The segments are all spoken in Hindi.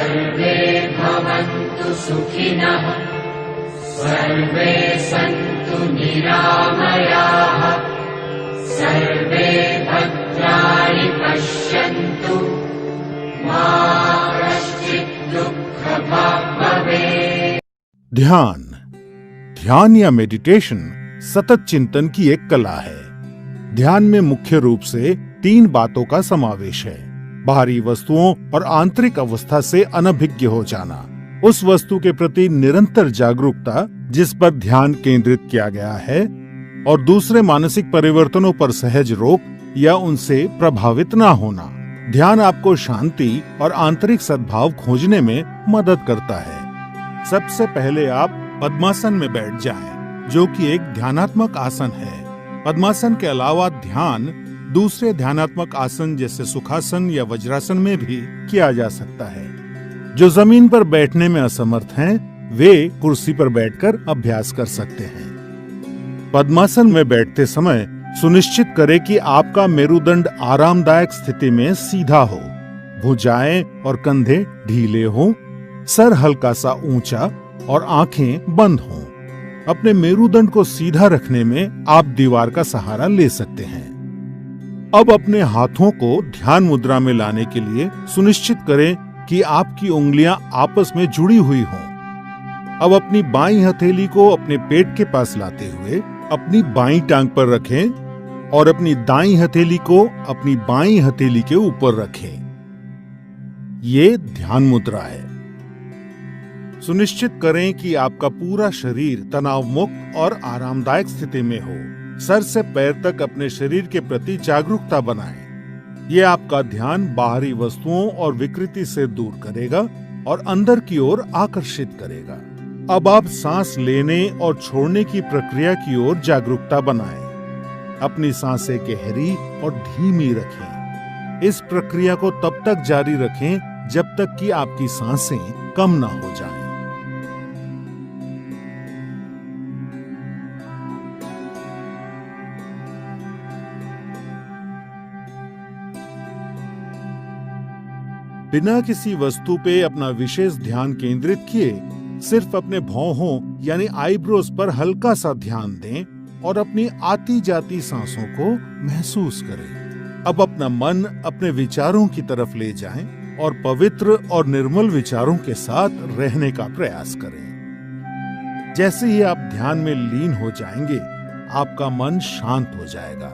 सर्वे भवन्तु सुखिनः सर्वे सन्तु निरामयाः सर्वे भद्राणि पश्यन्तु मा कश्चित् दुःखभाग् भवेत्। ध्यान या मेडिटेशन सतत चिंतन की एक कला है। ध्यान में मुख्य रूप से 3 बातों का समावेश है। बाहरी वस्तुओं और आंतरिक अवस्था से अनभिज्ञ हो जाना, उस वस्तु के प्रति निरंतर जागरूकता जिस पर ध्यान केंद्रित किया गया है, और दूसरे मानसिक परिवर्तनों पर सहज रोक या उनसे प्रभावित ना होना। ध्यान आपको शांति और आंतरिक सद्भाव खोजने में मदद करता है। सबसे पहले आप पद्मासन में बैठ जाएं, जो कि एक ध्यानात्मक आसन है। पद्मासन के अलावा ध्यान दूसरे ध्यानात्मक आसन जैसे सुखासन या वज्रासन में भी किया जा सकता है। जो जमीन पर बैठने में असमर्थ हैं, वे कुर्सी पर बैठकर अभ्यास कर सकते हैं। पद्मासन में बैठते समय सुनिश्चित करें कि आपका मेरुदंड आरामदायक स्थिति में सीधा हो, भुजाएं और कंधे ढीले हों, सर हल्का सा ऊंचा और आंखें बंद हों। अपने मेरुदंड को सीधा रखने में आप दीवार का सहारा ले सकते हैं। अब अपने हाथों को ध्यान मुद्रा में लाने के लिए सुनिश्चित करें कि आपकी उंगलियां आपस में जुड़ी हुई हों। अब अपनी बाईं हथेली को अपने पेट के पास लाते हुए अपनी बाईं टांग पर रखें और अपनी दाईं हथेली को अपनी बाईं हथेली के ऊपर रखें। ये ध्यान मुद्रा है। सुनिश्चित करें कि आपका पूरा शरीर तनाव मुक्त और आरामदायक स्थिति में हो। सर से पैर तक अपने शरीर के प्रति जागरूकता बनाएं। ये आपका ध्यान बाहरी वस्तुओं और विकृति से दूर करेगा और अंदर की ओर आकर्षित करेगा। अब आप सांस लेने और छोड़ने की प्रक्रिया की ओर जागरूकता बनाएं। अपनी सांसें गहरी और धीमी रखें। इस प्रक्रिया को तब तक जारी रखें जब तक कि आपकी सांसें कम ना हो जाएं। बिना किसी वस्तु पे अपना विशेष ध्यान केंद्रित किए सिर्फ अपने भौहों यानी आईब्रोज पर हल्का सा ध्यान दें और अपनी आती जाती सांसों को महसूस करें। अब अपना मन अपने विचारों की तरफ ले जाएं और पवित्र और निर्मल विचारों के साथ रहने का प्रयास करें। जैसे ही आप ध्यान में लीन हो जाएंगे, आपका मन शांत हो जाएगा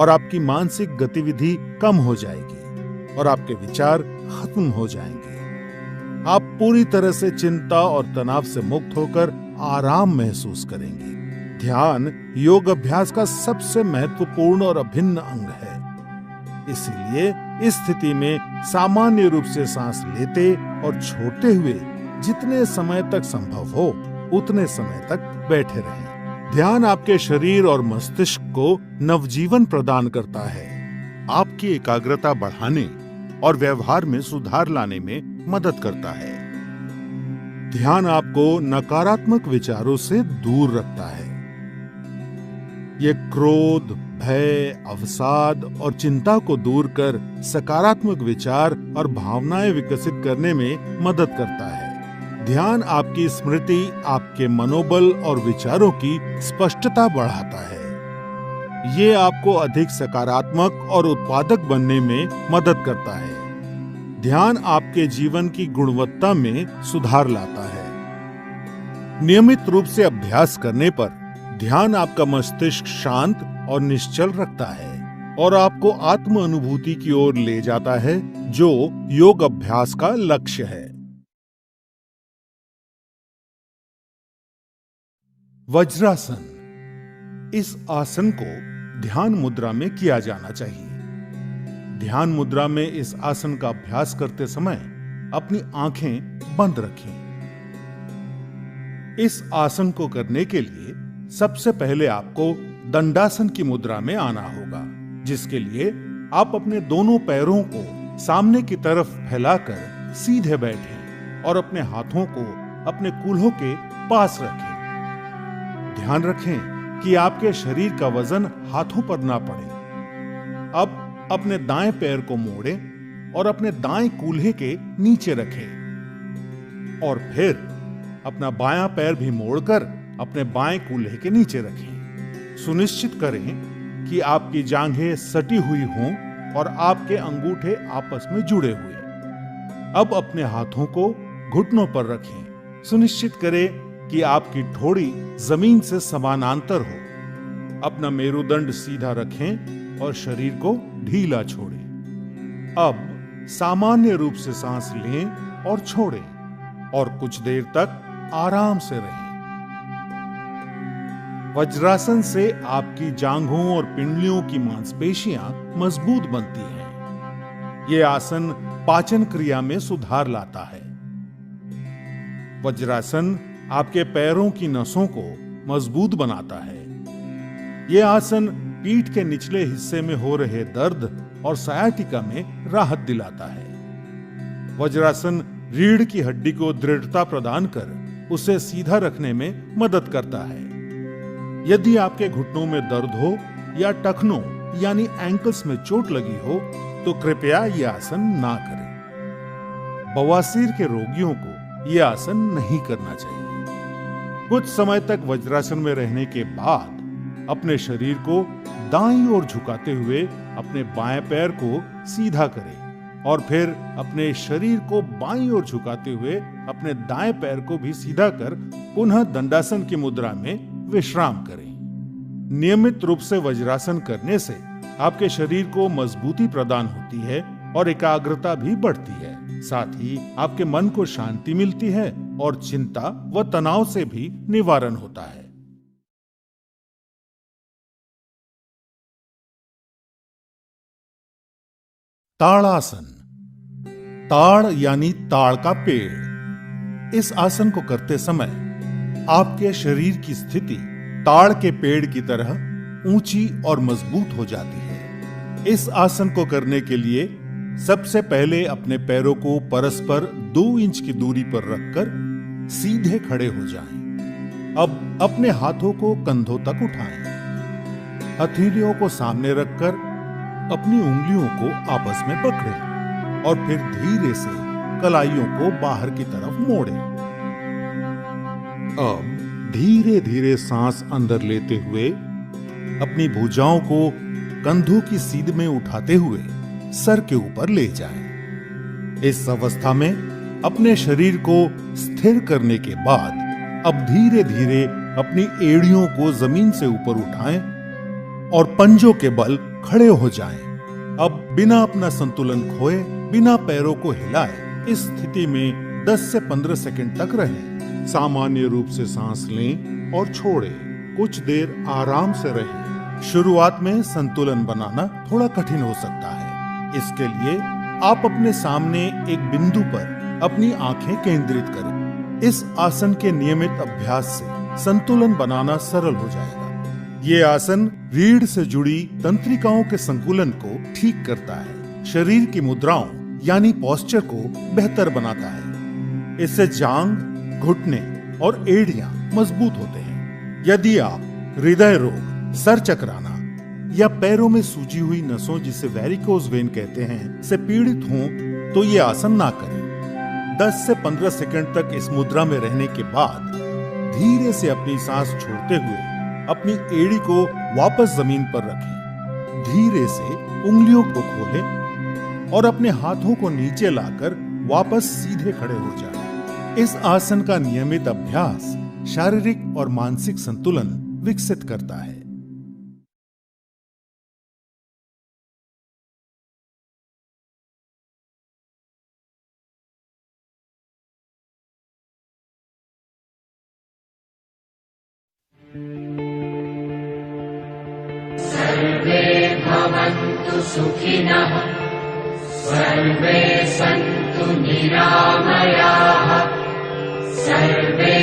और आपकी मानसिक गतिविधि कम हो जाएगी और आपके विचार खत्म हो जाएंगे। आप पूरी तरह से चिंता और तनाव से मुक्त होकर आराम महसूस करेंगे। ध्यान योग अभ्यास का सबसे महत्वपूर्ण और अभिन्न अंग है। इसीलिए इस स्थिति में सामान्य रूप से सांस लेते और छोड़ते हुए जितने समय तक संभव हो उतने समय तक बैठे रहें। ध्यान आपके शरीर और मस्तिष्क को नवजीवन प्रदान करता है, आपकी एकाग्रता बढ़ाने और व्यवहार में सुधार लाने में मदद करता है। ध्यान आपको नकारात्मक विचारों से दूर रखता है। ये क्रोध, भय, अवसाद और चिंता को दूर कर सकारात्मक विचार और भावनाएं विकसित करने में मदद करता है। ध्यान आपकी स्मृति, आपके मनोबल और विचारों की स्पष्टता बढ़ाता है। ये आपको अधिक सकारात्मक और उत्पादक बनने में मदद करता है। ध्यान आपके जीवन की गुणवत्ता में सुधार लाता है। नियमित रूप से अभ्यास करने पर ध्यान आपका मस्तिष्क शांत और निश्चल रखता है और आपको आत्म अनुभूति की ओर ले जाता है, जो योग अभ्यास का लक्ष्य है। वज्रासन। इस आसन को ध्यान मुद्रा में किया जाना चाहिए। ध्यान मुद्रा में इस आसन का अभ्यास करते समय अपनी आंखें बंद रखें। इस आसन को करने के लिए सबसे पहले आपको दंडासन की मुद्रा में आना होगा, जिसके लिए आप अपने दोनों पैरों को सामने की तरफ फैलाकर सीधे बैठें और अपने हाथों को अपने कूल्हों के पास रखें। ध्यान रखें कि आपके शरीर का वजन हाथों पर ना पड़े। अब अपने दाएं पैर को मोड़ें और अपने दाएं कूल्हे के नीचे रखें। और फिर अपना बायां पैर भी मोड़कर अपने बाएं कूल्हे के नीचे रखें। सुनिश्चित करें कि आपकी जांघें सटी हुई हों और आपके अंगूठे आपस में जुड़े हुए। अब अपने हाथों को घुटनों पर रखें। सुनिश्चित करें कि आपकी ठोड़ी जमीन से समानांतर हो। अपना मेरुदंड सीधा रखें और शरीर को ढीला छोड़ें। अब सामान्य रूप से सांस लें और छोड़ें और कुछ देर तक आराम से रहें। वज्रासन से आपकी जांघों और पिंडलियों की मांसपेशियां मजबूत बनती हैं। यह आसन पाचन क्रिया में सुधार लाता है। वज्रासन आपके पैरों की नसों को मजबूत बनाता है। यह आसन पीठ के निचले हिस्से में हो रहे दर्द और सायाटिका में राहत दिलाता है। वज्रासन रीढ़ की हड्डी को दृढ़ता प्रदान कर उसे सीधा रखने में मदद करता है। यदि आपके घुटनों में दर्द हो या टखनों यानी एंकल्स में चोट लगी हो तो कृपया यह आसन ना करें। बवासीर के रोगियों को यह आसन नहीं करना चाहिए। कुछ समय तक वज्रासन में रहने के बाद अपने शरीर को दाईं ओर झुकाते हुए अपने बाएं पैर को सीधा करें और फिर अपने शरीर को बाईं ओर झुकाते हुए अपने दाएं पैर को भी सीधा कर पुनः दंडासन की मुद्रा में विश्राम करें। नियमित रूप से वज्रासन करने से आपके शरीर को मजबूती प्रदान होती है और एकाग्रता भी बढ़ती है। साथ ही आपके मन को शांति मिलती है और चिंता व तनाव से भी निवारण होता है। ताड़ासन। ताड़ यानी ताड़ का पेड़। इस आसन को करते समय आपके शरीर की स्थिति ताड़ के पेड़ की तरह ऊंची और मजबूत हो जाती है। इस आसन को करने के लिए सबसे पहले अपने पैरों को परस्पर 2 इंच की दूरी पर रखकर सीधे खड़े हो जाएं। अब अपने हाथों को कंधों तक उठाएं। हथेलियों को सामने रखकर अपनी उंगलियों को आपस में पकड़ें और फिर धीरे से कलाइयों को बाहर की तरफ मोड़ें। अब धीरे धीरे सांस अंदर लेते हुए अपनी भुजाओं को कंधों की सीध में उठाते हुए सर के ऊपर ले जाएं। इस अवस्था में अपने शरीर को स्थिर करने के बाद अब धीरे धीरे अपनी एड़ियों को जमीन से ऊपर उठाएं और पंजों के बल खड़े हो जाएं। अब बिना अपना संतुलन खोए, बिना पैरों को हिलाए इस स्थिति में 10 से 15 सेकंड तक रहें। सामान्य रूप से सांस लें और छोड़ें। कुछ देर आराम से रहें। शुरुआत में संतुलन बनाना थोड़ा कठिन हो सकता है। इसके लिए आप अपने सामने एक बिंदु पर अपनी आंखें केंद्रित करें। इस आसन के नियमित अभ्यास से संतुलन बनाना सरल हो जाएगा। ये आसन रीढ़ से जुड़ी तंत्रिकाओं के संकुलन को ठीक करता है। शरीर की मुद्राओं यानी पोस्चर को बेहतर बनाता है। इससे जांघ, घुटने और एड़ियां मजबूत होते हैं। यदि आप हृदय रोग, सर चकराना या पैरों में सूजी हुई नसों जिसे वेरिकोज वेन कहते हैं से पीड़ित हों तो ये आसन ना करें। 10 से 15 सेकंड तक इस मुद्रा में रहने के बाद धीरे से अपनी सांस छोड़ते हुए अपनी एड़ी को वापस जमीन पर रखें। धीरे से उंगलियों को खोलें और अपने हाथों को नीचे लाकर वापस सीधे खड़े हो जाएं। इस आसन का नियमित अभ्यास शारीरिक और मानसिक संतुलन विकसित करता है। सर्वे भवन्तु सुखिनः, सर्वे सन्तु निरामयाः, सर्वे